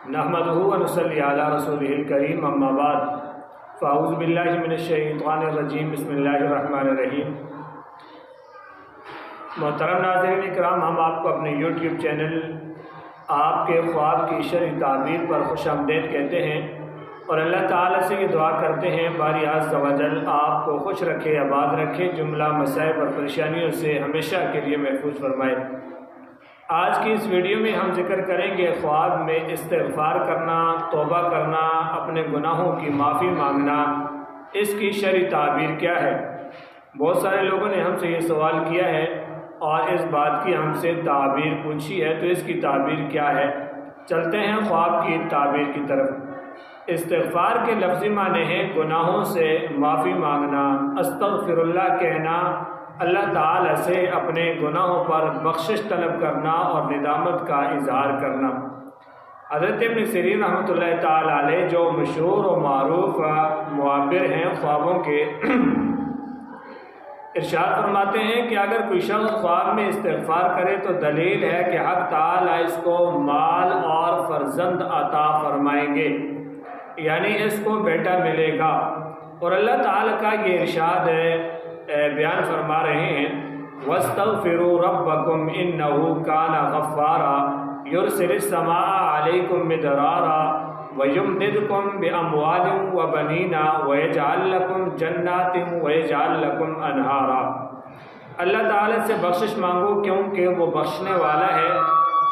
नहमदुहु व नुसल्ली अला रसूलिहिल करीम अम्मा बाद फ़अऊज़ु बिल्लाहि मिनश शैतानिर रजीम बिस्मिल्लाहिर रहमानिर रहीम। मोहतरम नाज़रीन इकराम, हम आपको अपने यूट्यूब चैनल आपके ख्वाब की शरई ताबीर पर खुशामदीद कहते हैं और अल्लाह ताला से ये दुआ करते हैं बारी अज़्ज़ व जल आपको खुश रखे, आबाद रखे, जुमला मसाइब और परेशानियों से हमेशा के लिए महफूज फरमाए। आज की इस वीडियो में हम जिक्र करेंगे ख्वाब में इस्तिग़फ़ार करना, तौबा करना, अपने गुनाहों की माफ़ी मांगना, इसकी शरई ताबीर क्या है। बहुत सारे लोगों ने हमसे ये सवाल किया है और इस बात की हमसे ताबीर पूछी है, तो इसकी ताबीर क्या है। चलते हैं ख्वाब की ताबीर की तरफ। इस्तिग़फ़ार के लफ्ज़ी माने हैं गुनाहों से माफ़ी मांगना, अस्तग़फ़िरुल्लाह कहना, अल्लाह ताला से अपने गुनाहों पर बख्शिश तलब करना और निदामत का इजहार करना। हज़रत इब्न सीरीन रहमतुल्लाह ताला अलैह जो मशहूर और मारूफ मुआब्बिर हैं ख्वाबों के, इरशाद फरमाते हैं कि अगर कोई शख्स ख्वाब में इस्तिग़फ़ार करे तो दलील है कि हक़ ताला इसको माल और फर्जंद अता फरमाएंगे, यानी इसको बेटा मिलेगा। और अल्लाह ताला का ये इरशाद बयान फरमा रहे हैं, वस्तग़फ़िरू रब्बकुम इन्नहु काना गफ़्फ़ारा युरसिलिस समाअ अलैकुम मिदरारा वयुमदिदकुम बिअमवालिन व बनीना वयजअल लकुम जन्नातिन वयजअल लकुम अनहारा। अल्लाह ताला से बख्शिश मांगो क्योंकि वो बख्शने वाला है,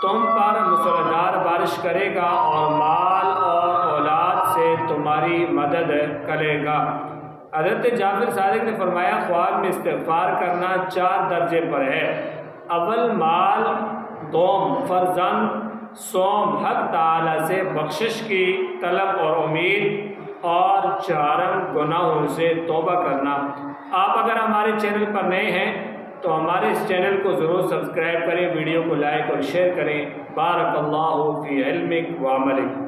तुम पर मूसलाधार बारिश करेगा और माल और औलाद से तुम्हारी मदद करेगा। हज़रत जाफर सादिक ने फरमाया ख्वाब में इस्तिग़फ़ार करना 4 दर्जे पर है। अव्वल माल, दोम फर्जंद, सोम हक़ ताला से बख्शिश की तलब और उम्मीद, और चारम गुनाहों से तौबा करना। आप अगर हमारे चैनल पर नए हैं तो हमारे इस चैनल को ज़रूर सब्सक्राइब करें, वीडियो को लाइक और शेयर करें। बारकल्लाहु फ़ी इल्मिक व अमलिक।